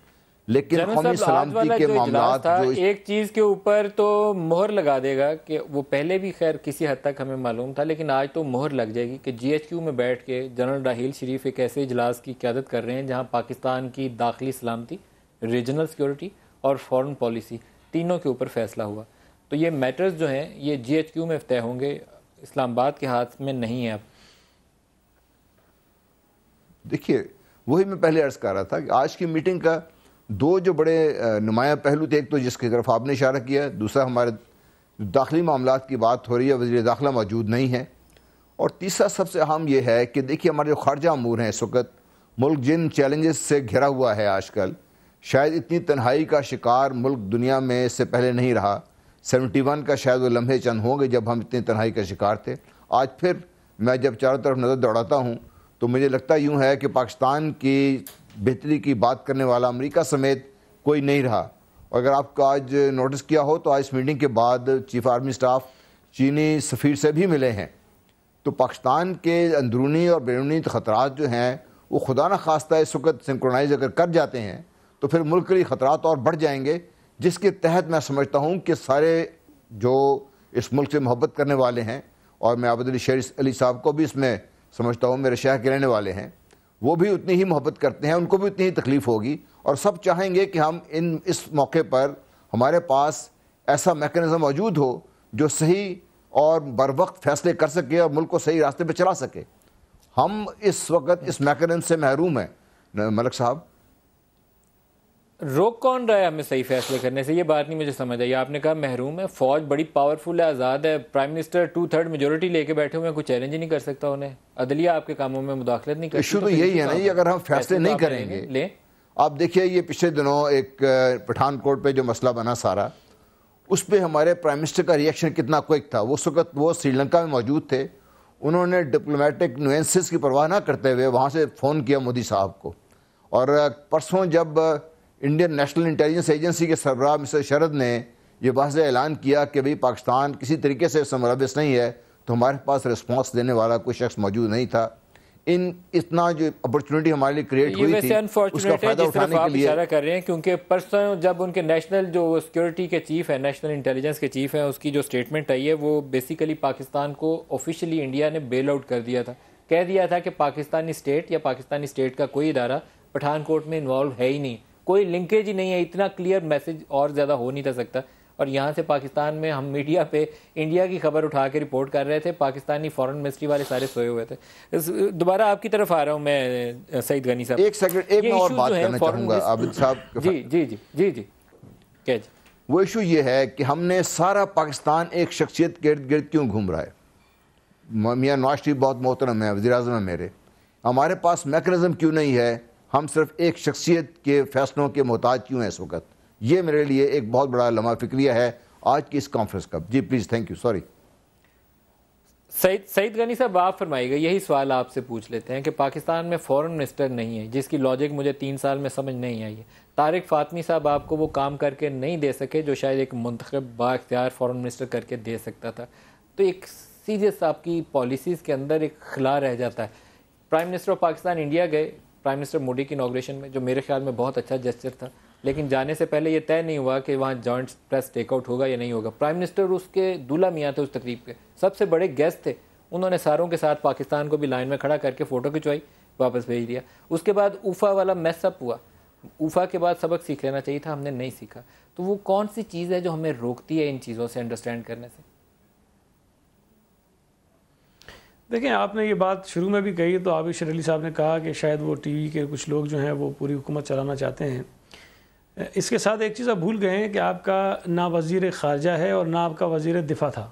لیکن قومی سلامتی کے معاملات جو ایک چیز کے اوپر تو مہر لگا دے گا کہ وہ پہلے بھی خیر کسی حد تک ہمیں معلوم تھا, لیکن آج تو مہر لگ جائے گی کہ GHQ میں بیٹھ کے جنرل راحیل شریف ایک ایسے اجلاس کی قیادت کر رہے ہیں جہاں پاکستان کی داخلی سلامتی, ریجنل سیکورٹی اور فورن پالیسی تینوں کے اوپر فیصلہ ہوا. تو یہ میٹرز جو ہیں یہ GHQ میں طے ہوں گے, اسلام آباد کے ہاتھ میں نہیں ہے. اب دیکھیے وہی میں پہلے عرض کر رہا تھا کہ آج کی میٹنگ کا 2 جو بڑے نمایاں پہلو تھے, ایک تو جس کی طرف آپ نے اشارہ کیا, دوسرا ہمارے داخلی معاملات کی بات ہو رہی ہے, وزیر داخلہ موجود نہیں ہے, اور تیسرا سب سے اہم یہ ہے کہ دیکھیے ہمارے جو خارجہ امور ہیں اس وقت, ملک جن چیلنجز سے گھرا ہوا ہے آج کل, شاید اتنی تنہائی کا شکار ملک دنیا میں اس سے پہلے نہیں رہا. 71 کا شاید وہ لمحے چند ہوں گے جب ہم اتنی تنہائی کا شکار تھے. آج پھر میں جب چاروں طرف نظر دوڑاتا ہوں تو مجھے لگتا یوں ہے کہ پاکستان کی بہتری کی بات کرنے والا امریکہ سمیت کوئی نہیں رہا. اور اگر آپ کو آج نوٹس کیا ہو تو آج اس میٹنگ کے بعد چیف آرمی سٹاف چینی سفیر سے بھی ملے ہیں. تو پاکستان کے اندرونی اور بیرونی خطرات جو ہیں وہ خدا نہ خواستہ اس وقت سنکرونائز اگر کر جاتے ہیں تو پھر ملک کے لیے خطرات اور بڑھ جائیں گے, جس کے تحت میں سمجھتا ہوں کہ سارے جو اس ملک سے محبت کرنے والے ہیں اور میں عابد علی صاحب کو بھی اس میں سمجھتا ہوں، میرے شہر کے رہنے والے ہیں، وہ بھی اتنی ہی محبت کرتے ہیں، ان کو بھی اتنی ہی تکلیف ہوگی، اور سب چاہیں گے کہ ہم اس موقع پر ہمارے پاس ایسا میکانزم موجود ہو جو صحیح اور بر وقت فیصلے کر سکے اور ملک کو صحیح راستے پہ چلا سکے۔ ہم اس وقت اس میکانزم سے محروم ہیں۔ ملک صاحب، روک کون رہا ہے ہمیں صحیح فیصلے کرنے سے؟ یہ بات نہیں مجھے سمجھ آئی۔ آپ نے کہا محروم ہے، فوج بڑی پاورفل ہے، آزاد ہے، پرائم منسٹر 2/3 میجورٹی لے کے بیٹھے ہوئے ہیں، کوئی چیلنج ہی نہیں کر سکتا انہیں، عدلیہ آپ کے کاموں میں مداخلت نہیں کرتی۔ ایشو تو یہی ہے نا، یہ اگر ہم فیصلے نہیں کریں گے۔ آپ دیکھیے یہ پچھلے دنوں ایک پٹھان کوٹ پہ جو مسئلہ بنا سارا، اس پہ ہمارے پرائم منسٹر کا ریئیکشن کتنا کوئک تھا۔ اس وقت وہ سری لنکا میں موجود تھے، انہوں نے ڈپلومیٹک نوینسز کی پرواہ نہ کرتے ہوئے وہاں سے فون کیا مودی صاحب کو، اور پرسوں جب انڈین نیشنل انٹیلیجنس ایجنسی کے سربراہ مسٹر شرد نے یہ واضح اعلان کیا کہ بھئی پاکستان کسی طریقے سے اس سے ملوث نہیں ہے، تو ہمارے پاس رسپانس دینے والا کوئی شخص موجود نہیں تھا۔ اتنا جو اپرچونٹی ہمارے لیے کریٹ ہوئی تھی، اس کا فائدہ اٹھانے کے لیے اشارہ کر رہے ہیں، کیونکہ پرسوں جب ان کے نیشنل جو سیکورٹی کے چیف ہیں، نیشنل انٹیلیجنس کے چیف ہیں، اس کی جو سٹیٹمنٹ آئی ہے، وہ بیسیکلی پاکستان کو آفیشلی انڈیا نے بیل آؤٹ کر دیا تھا، کہہ دیا تھا کہ پاکستانی اسٹیٹ یا پاکستانی اسٹیٹ کا کوئی ادارہ پٹھان کوٹ میں انوالو ہے ہی نہیں، کوئی لنکیج ہی نہیں ہے۔ اتنا کلیئر میسج اور زیادہ ہو نہیں سکتا۔ اور یہاں سے پاکستان میں ہم میڈیا پہ انڈیا کی خبر اٹھا کے رپورٹ کر رہے تھے، پاکستانی فورن منسٹری والے سارے سوئے ہوئے تھے۔ دوبارہ آپ کی طرف آ رہا ہوں میں سعید غنی صاحب، ایک سیکنڈ، ایک میں اور بات کرنا چاہوں گا عابد صاحب۔ جی وہ ایشو یہ ہے کہ ہم نے سارا پاکستان ایک شخصیت کے ارد گرد کیوں گھوم رہا ہے؟ میاں نواز شریف بہت محترم ہے، وزیر اعظم ہے میرے، ہمارے پاس میکانزم کیوں نہیں ہے؟ ہم صرف ایک شخصیت کے فیصلوں کے محتاج کیوں ہیں اس وقت؟ یہ میرے لیے ایک بہت بڑا لمحہ فکریہ ہے آج کی اس کانفرنس کا۔ جی please, thank you, sorry. Saeed Ghani صاحب آپ فرمائیے گا، یہی سوال آپ سے پوچھ لیتے ہیں کہ پاکستان میں فورن منسٹر نہیں ہے، جس کی لاجک مجھے 3 سال میں سمجھ نہیں آئی ہے۔ طارق فاطمی صاحب آپ کو وہ کام کر کے نہیں دے سکے جو شاید ایک منتخب با اختیار فورن منسٹر کر کے دے سکتا تھا، تو ایک سیریس آپ کی پالیسیز کے اندر ایک خلا رہ جاتا ہے۔ Prime minister of Pakistan India گئے پرائم منسٹر مودی کی انوگریشن میں، جو میرے خیال میں بہت اچھا جسچر تھا، لیکن جانے سے پہلے یہ طے نہیں ہوا کہ وہاں جوائنٹ پریس ٹیک آؤٹ ہوگا یا نہیں ہوگا۔ پرائم منسٹر اس کے دولہا میاں تھے، اس تقریب کے سب سے بڑے گیسٹ تھے، انہوں نے ساروں کے ساتھ پاکستان کو بھی لائن میں کھڑا کر کے فوٹو کھنچوائی، واپس بھیج دیا۔ اس کے بعد اوفا والا میس اپ ہوا، اوفا کے بعد سبق سیکھ لینا چاہیے تھا، ہم نے نہیں سیکھا۔ تو وہ کون سی چیز ہے جو ہمیں روکتی ہے ان چیزوں سے انڈرسٹینڈ کرنے سے؟ دیکھیں، آپ نے یہ بات شروع میں بھی کہی، تو عابد شیر علی صاحب نے کہا کہ شاید وہ ٹی وی کے کچھ لوگ جو ہیں وہ پوری حکومت چلانا چاہتے ہیں۔ اس کے ساتھ ایک چیز آپ بھول گئے ہیں کہ آپ کا نہ وزیر خارجہ ہے اور نہ آپ کا وزیر دفاع تھا۔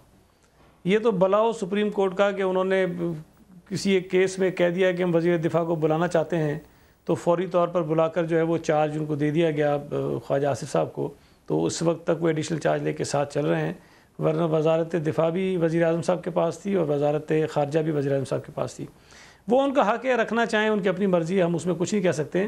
یہ تو بلاؤ سپریم کورٹ کا کہ انہوں نے کسی ایک کیس میں کہہ دیا کہ ہم وزیر دفاع کو بلانا چاہتے ہیں، تو فوری طور پر بلا کر جو ہے وہ چارج ان کو دے دیا گیا خواجہ آصف صاحب کو، تو اس وقت تک وہ ایڈیشنل چارج لے کے ساتھ چل رہے ہیں، ورنہ وزارت دفاع بھی وزیر اعظم صاحب کے پاس تھی اور وزارت خارجہ بھی وزیر اعظم صاحب کے پاس تھی۔ وہ ان کا حق ہے، رکھنا چاہیں، ان کی اپنی مرضی ہے، ہم اس میں کچھ نہیں کہہ سکتے۔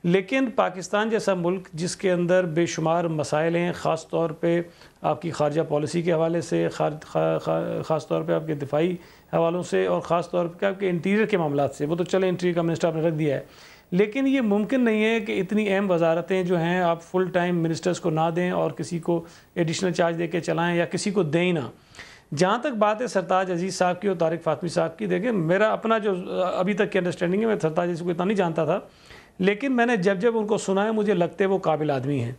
لیکن پاکستان جیسا ملک جس کے اندر بے شمار مسائل ہیں، خاص طور پہ آپ کی خارجہ پالیسی کے حوالے سے، خاص طور پہ آپ کے دفاعی حوالوں سے، اور خاص طور پہ آپ کے انٹیریئر کے معاملات سے، وہ تو چلے انٹیریئر کا منسٹر آپ نے رکھ دیا ہے، لیکن یہ ممکن نہیں ہے کہ اتنی اہم وزارتیں جو ہیں آپ فل ٹائم منسٹرز کو نہ دیں اور کسی کو ایڈیشنل چارج دے کے چلائیں یا کسی کو دیں ہی نہ۔ جہاں تک بات ہے سرتاج عزیز صاحب کی اور طارق فاطمی صاحب کی، دیکھیں میرا اپنا جو ابھی تک کی انڈرسٹینڈنگ ہے، میں سرتاج عزیز کو اتنا نہیں جانتا تھا، لیکن میں نے جب ان کو سنا ہے مجھے لگتے وہ قابل آدمی ہیں۔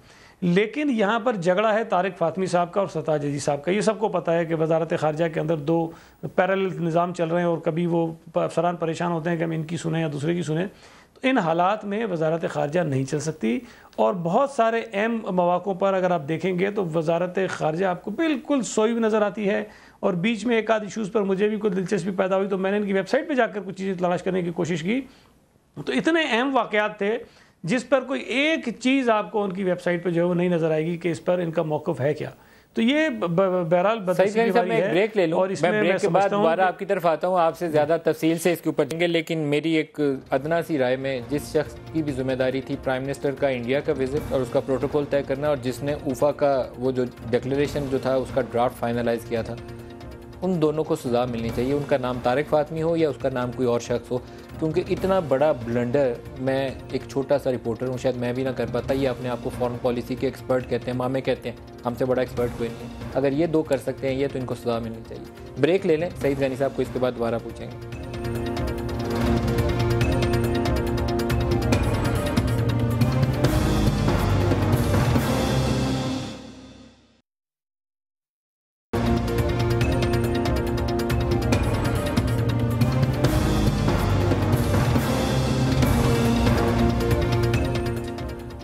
لیکن یہاں پر جھگڑا ہے طارق فاطمی صاحب کا اور سرتاج عزیز صاحب کا۔ یہ سب کو پتہ ہے کہ وزارت خارجہ کے اندر 2 پیرالل نظام چل رہے ہیں، اور کبھی وہ افسران پریشان ہوتے ہیں کہ ہم ان کی سنیں یا دوسرے کی سنیں، تو ان حالات میں وزارت خارجہ نہیں چل سکتی۔ اور بہت سارے اہم مواقعوں پر اگر آپ دیکھیں گے تو وزارت خارجہ آپ کو بالکل سوئی ہوئی نظر آتی ہے، اور بیچ میں ایک آدھ ایشوز پر مجھے بھی کوئی دلچسپی پیدا ہوئی تو میں نے ان کی ویب سائٹ پہ جا کر کچھ چیزیں تلاش کرنے کی کوشش کی، تو اتنے اہم واقعات تھے جس پر کوئی ایک چیز آپ کو ان کی ویب سائٹ پہ جو ہے وہ نہیں نظر آئے گی کہ اس پر ان کا موقف ہے کیا۔ تو یہ بہرحال میں ایک بریک لے لوں، میں بریک کے بعد دوبارہ آپ کی طرف آتا ہوں، آپ سے زیادہ تفصیل سے اس کے اوپر جائیں گے، لیکن میری ایک ادنا سی رائے میں جس شخص کی بھی ذمہ داری تھی پرائم منسٹر کا انڈیا کا وزٹ اور اس کا پروٹوکول طے کرنا، اور جس نے اوفا کا وہ جو ڈکلیریشن جو تھا اس کا ڈرافٹ فائنلائز کیا تھا، ان دونوں کو سزا ملنی چاہیے، ان کا نام طارق فاطمی ہو یا اس کا نام کوئی اور شخص ہو، کیونکہ اتنا بڑا بلنڈر میں ایک چھوٹا سا رپورٹر ہوں، شاید میں بھی نہ کر پاتا۔ یہ اپنے آپ کو فورن پالیسی کے ایکسپرٹ کہتے ہیں، مامے کہتے ہیں، ہم سے بڑا ایکسپرٹ کوئی نہیں ہے۔ اگر یہ 2 کر سکتے ہیں یہ، تو ان کو سزا ملنی چاہیے۔ بریک لے لیں, سعید غنی صاحب کو اس کے بعد دوبارہ پوچھیں گے.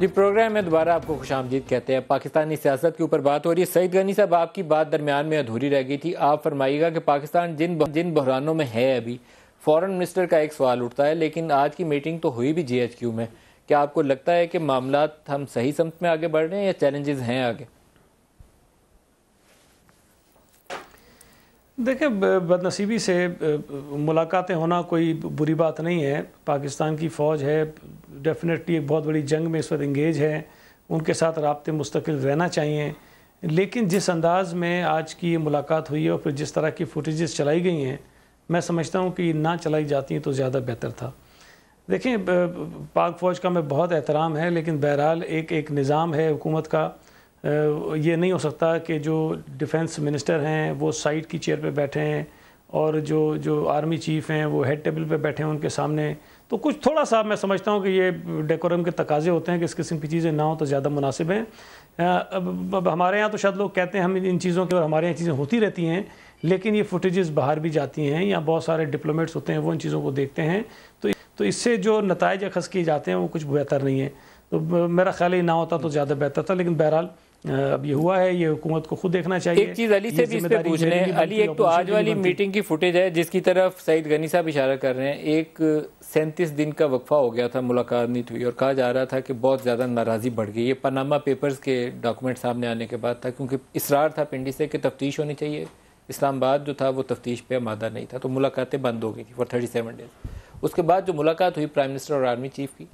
جی پروگرام میں دوبارہ آپ کو خوش آمدید کہتے ہیں. پاکستانی سیاست کے اوپر بات ہو رہی ہے. سعید غنی صاحب, آپ کی بات درمیان میں ادھوری رہ گئی تھی. آپ فرمائیے گا کہ پاکستان جن بحرانوں میں ہے ابھی, فورن منسٹر کا ایک سوال اٹھتا ہے, لیکن آج کی میٹنگ تو ہوئی بھی جی ایچ کیو میں. کیا آپ کو لگتا ہے کہ معاملات ہم صحیح سمت میں آگے بڑھ رہے ہیں یا چیلنجز ہیں آگے؟ دیکھیں, بدنصیبی سے ملاقاتیں ہونا کوئی بری بات نہیں ہے. پاکستان کی فوج ہے, ڈیفینیٹلی ایک بہت بڑی جنگ میں اس وقت انگیج ہے, ان کے ساتھ رابطے مستقل رہنا چاہیے. لیکن جس انداز میں آج کی یہ ملاقات ہوئی ہے اور پھر جس طرح کی فوٹیجز چلائی گئی ہیں, میں سمجھتا ہوں کہ یہ نہ چلائی جاتی ہیں تو زیادہ بہتر تھا. دیکھیں, پاک فوج کا میں بہت احترام ہے, لیکن بہرحال ایک نظام ہے حکومت کا. یہ نہیں ہو سکتا کہ جو ڈیفنس منسٹر ہیں وہ سائٹ کی چیئر پہ بیٹھے ہیں اور جو آرمی چیف ہیں وہ ہیڈ ٹیبل پہ بیٹھے ہیں ان کے سامنے. تو کچھ تھوڑا سا میں سمجھتا ہوں کہ یہ ڈیکورم کے تقاضے ہوتے ہیں کہ اس قسم کی چیزیں نہ ہوں تو زیادہ مناسب ہیں. اب ہمارے یہاں تو شاید لوگ کہتے ہیں ہم ان چیزوں کی, اور ہمارے یہاں چیزیں ہوتی رہتی ہیں, لیکن یہ فوٹیجز باہر بھی جاتی ہیں, یا بہت سارے ڈپلومیٹس ہوتے ہیں وہ ان چیزوں کو دیکھتے ہیں, تو اس سے جو نتائج اخذ کیے جاتے ہیں وہ کچھ بہتر نہیں ہے. تو میرا خیال ہے نہ ہوتا تو زیادہ بہتر تھا, لیکن بہرحال اب یہ ہوا ہے, یہ حکومت کو خود دیکھنا چاہیے. ایک چیز علی سے بھی اس پہ پوچھ لیں. علی, ایک تو آج والی میٹنگ کی فوٹیج ہے جس کی طرف سعید غنی صاحب اشارہ کر رہے ہیں. ایک 37 دن کا وقفہ ہو گیا تھا, ملاقات نہیں ہوئی, اور کہا جا رہا تھا کہ بہت زیادہ ناراضی بڑھ گئی. یہ پاناما پیپرز کے ڈاکومنٹ سامنے آنے کے بعد تھا, کیونکہ اصرار تھا پنڈی سے کہ تفتیش ہونی چاہیے. اسلام آباد جو تھا وہ تفتیش پہ آمادہ نہیں تھا, تو ملاقاتیں بند ہو گئی تھی فار 37 ڈیز. اس کے بعد جو ملاقات ہوئی پرائم منسٹر اور آرمی چیف کی,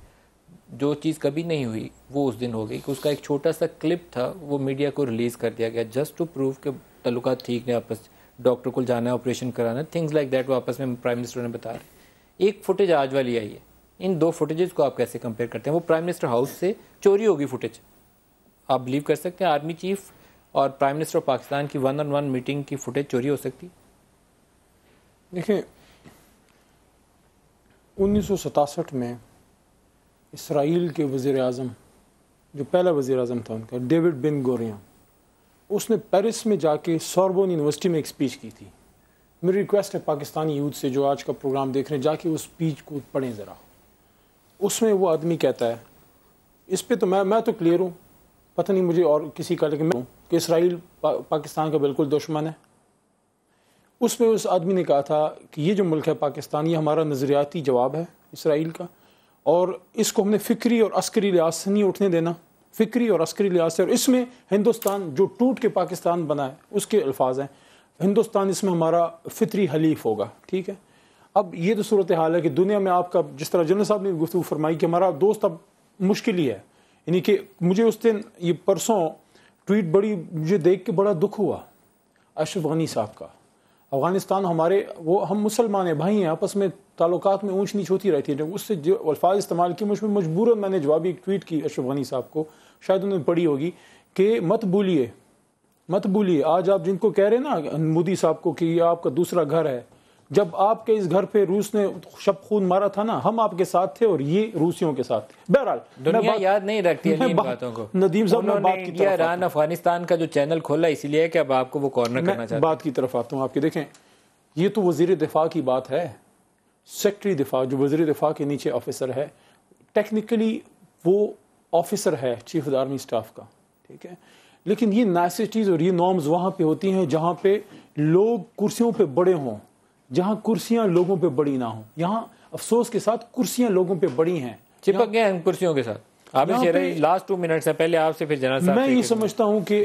جو چیز کبھی نہیں ہوئی وہ اس دن ہو گئی کہ اس کا ایک چھوٹا سا کلپ تھا, وہ میڈیا کو ریلیز کر دیا گیا جسٹ ٹو پروو کہ تعلقات ٹھیک نے, آپس ڈاکٹر کو جانا ہے, آپریشن کرانا ہے, تھنگز لائک دیٹ, وہ آپس میں پرائم منسٹر نے بتا رہے. ایک فوٹیج آج والی آئی ہے, ان دو فوٹیجز کو آپ کیسے کمپیئر کرتے ہیں؟ وہ پرائم منسٹر ہاؤس سے چوری ہوگی فوٹیج, آپ بلیو کر سکتے ہیں آرمی چیف اور پرائم منسٹر آف پاکستان کی 1-on-1 میٹنگ کی فوٹیج چوری ہو سکتی؟ دیکھیں, 1967 میں اسرائیل کے وزیر اعظم, جو پہلا وزیر اعظم تھا ان کا, ڈیوڈ بن گوریان, اس نے پیرس میں جا کے سوربون یونیورسٹی میں ایک سپیچ کی تھی. میری ریکویسٹ ہے پاکستانی یوتھ سے جو آج کا پروگرام دیکھ رہے ہیں, جا کے اس سپیچ کو پڑھیں ذرا. اس میں وہ آدمی کہتا ہے, اس پہ تو میں تو کلیئر ہوں, پتہ نہیں مجھے اور کسی کا, لیکن میں کہ اسرائیل پاکستان کا بالکل دشمن ہے. اس میں اس آدمی نے کہا تھا کہ یہ جو ملک ہے پاکستان, یہ ہمارا نظریاتی جواب ہے اسرائیل کا, اور اس کو ہم نے فکری اور عسکری لحاظ سے نہیں اٹھنے دینا, فکری اور عسکری لحاظ سے. اور اس میں ہندوستان جو ٹوٹ کے پاکستان بنا ہے اس کے الفاظ ہیں, ہندوستان اس میں ہمارا فطری حلیف ہوگا. ٹھیک ہے, اب یہ تو صورتحال ہے کہ دنیا میں آپ کا, جس طرح جنرل صاحب نے گفتگو فرمائی کہ ہمارا دوست اب مشکل ہی ہے. یعنی کہ مجھے اس دن یہ پرسوں ٹویٹ بڑی مجھے دیکھ کے بڑا دکھ ہوا اشرف غنی صاحب کا. افغانستان ہمارے, وہ ہم مسلمان ہیں, بھائی ہیں, آپس میں تعلقات میں اونچ نیچ ہوتی رہتی ہے. جب اس سے جو الفاظ استعمال کیے, مجھ میں مجبوراً میں نے جوابی ایک ٹویٹ کی اشرف غنی صاحب کو, شاید انہوں نے پڑھی ہوگی, کہ مت بھولیے آج آپ جن کو کہہ رہے ہیں نا مودی صاحب کو کہ یہ آپ کا دوسرا گھر ہے, جب آپ کے اس گھر پہ روس نے شب خون مارا تھا نا, ہم آپ کے ساتھ تھے اور یہ روسیوں کے ساتھ تھے. بہرحال دنیا یاد نہیں رکھتی ہے ان باتوں کو. ندیم صاحب, میں بات کی طرف ایران افغانستان کا جو چینل کھولا اسی لیے کہ اب آپ کو وہ کارنر کرنا چاہتے ہیں. بات کی طرف آتا ہوں آپ کے. دیکھیں, یہ تو وزیر دفاع کی بات ہے, سیکٹری دفاع جو وزیر دفاع کے نیچے آفیسر ہے, ٹیکنیکلی وہ آفیسر ہے چیف آف آرمی اسٹاف کا. ٹھیک ہے, لیکن یہ نیسیٹیز اور یہ نارمز وہاں پہ ہوتی ہیں جہاں پہ لوگ کرسیوں پہ بڑے ہوں, جہاں کرسیاں لوگوں پہ بڑی نہ ہوں. یہاں افسوس کے ساتھ کرسیاں لوگوں پہ بڑی ہیں, چپک گئے ہیں کرسیوں کے ساتھ. آپ لاسٹ 2 منٹس ہیں, پہلے آپ سے پھر جنرل صاحب. میں یہ سمجھتا ہوں کہ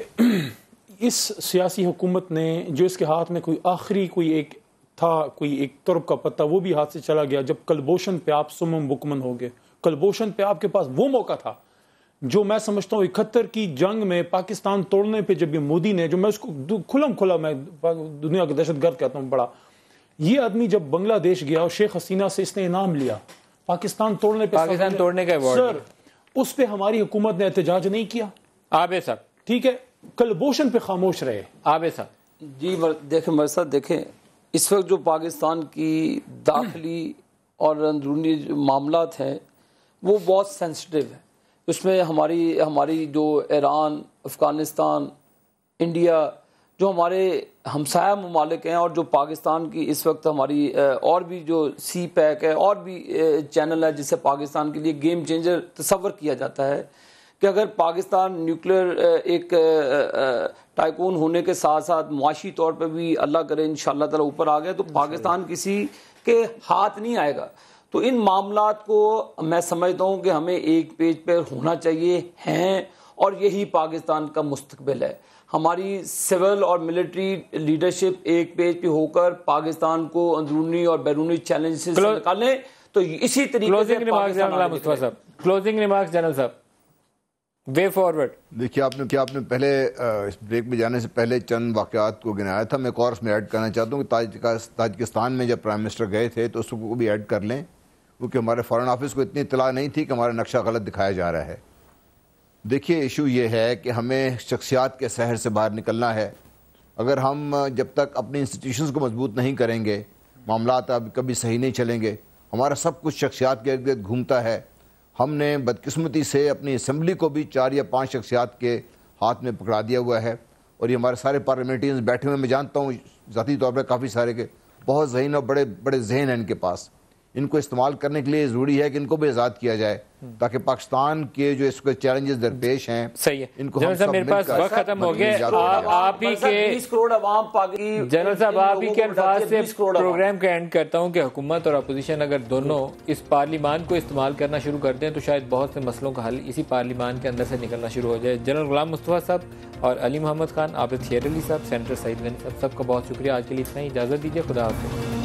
اس سیاسی حکومت نے جو اس کے ہاتھ میں کوئی آخری کوئی ایک تھا, کوئی ایک ترب کا پتہ, وہ بھی ہاتھ سے چلا گیا جب کلبوشن پہ آپ سمم بکمن ہو گئے. کلبوشن پہ آپ کے پاس وہ موقع تھا جو میں سمجھتا ہوں 71 کی جنگ میں پاکستان توڑنے پہ, جب یہ مودی نے, جو میں اس کو کھلا میں دنیا کا دہشت گرد کہتا ہوں بڑا, یہ آدمی جب بنگلہ دیش گیا اور شیخ حسینہ سے اس نے انعام لیا پاکستان توڑنے پہ, پاکستان توڑنے کا ایوارڈ, سر اس پہ ہماری حکومت نے احتجاج نہیں کیا. عابد صاحب ٹھیک ہے, کلبوشن پہ خاموش رہے. عابد صاحب جی دیکھیں مرزا صاحب، دیکھیں اس وقت جو پاکستان کی داخلی اور اندرونی جو معاملات ہیں وہ بہت سینسٹیو ہے. اس میں ہماری جو ایران، افغانستان، انڈیا جو ہمارے ہمسایہ ممالک ہیں، اور جو پاکستان کی اس وقت ہماری اور بھی جو سی پیک ہے اور بھی چینل ہے جسے پاکستان کے لیے گیم چینجر تصور کیا جاتا ہے کہ اگر پاکستان نیوکلیر ایک ٹائکون ہونے کے ساتھ ساتھ معاشی طور پہ بھی اللہ کرے انشاءاللہ تعالی اوپر آ گئے تو پاکستان کسی کے ہاتھ نہیں آئے گا. تو ان معاملات کو میں سمجھتا ہوں کہ ہمیں ایک پیج پر ہونا چاہیے ہیں، اور یہی پاکستان کا مستقبل ہے. ہماری سول اور ملٹری لیڈرشپ ایک پیج پہ ہو کر پاکستان کو اندرونی اور بیرونی چیلنج سے نکالیں. تو اسی طریقے سے کلوزنگ ریمارکس جنرل صاحب، وے فارورڈ. دیکھیے آپ نے پہلے اس بریک میں جانے سے پہلے چند واقعات کو گنایا تھا. میں ایک اور اس میں ایڈ کرنا چاہتا ہوں کہ تاجکستان میں جب پرائم منسٹر گئے تھے تو اس کو بھی ایڈ کر لیں، کیونکہ ہمارے فارن آفس کو اتنی اطلاع نہیں تھی کہ ہمارا نقشہ غلط دکھایا جا رہا ہے. دیکھیے ایشو یہ ہے کہ ہمیں شخصیات کے سحر سے باہر نکلنا ہے. اگر ہم جب تک اپنی انسٹیٹیوشنز کو مضبوط نہیں کریں گے، معاملات اب کبھی صحیح نہیں چلیں گے. ہمارا سب کچھ شخصیات کے ارد گرد گھومتا ہے. ہم نے بدقسمتی سے اپنی اسمبلی کو بھی 4 یا 5 شخصیات کے ہاتھ میں پکڑا دیا ہوا ہے، اور یہ ہمارے سارے پارلیمنٹرینز بیٹھے ہوئے، میں جانتا ہوں ذاتی طور پر کافی سارے کے بہت ذہین اور بڑے بڑے ذہن ہیں ان کے پاس. ان کو استعمال کرنے کے لیے ضروری ہے کہ ان کو بھی آزاد کیا جائے تاکہ پاکستان کے جو اس کو چیلنجز درپیش ہیں صحیح ہے. ان کو جنرل صاحب میرے پاس وقت ختم ہو گیا. آپ ہی کے 20 کروڑ عوام جنرل صاحب آپ ہی کے الفاظ سے پروگرام کا اینڈ کرتا ہوں کہ حکومت اور اپوزیشن اگر دونوں اس پارلیمان کو استعمال کرنا شروع کر دیں تو شاید بہت سے مسئلوں کا حل اسی پارلیمان کے اندر سے نکلنا شروع ہو جائے. جنرل غلام مصطفیٰ صاحب اور علی محمد خان، عابد شیر علی صاحب، سینیٹر سعید غنی صاحب، سب کا بہت شکریہ. آج کے لیے اتنا ہی، اجازت دیجیے. خدا حافظ.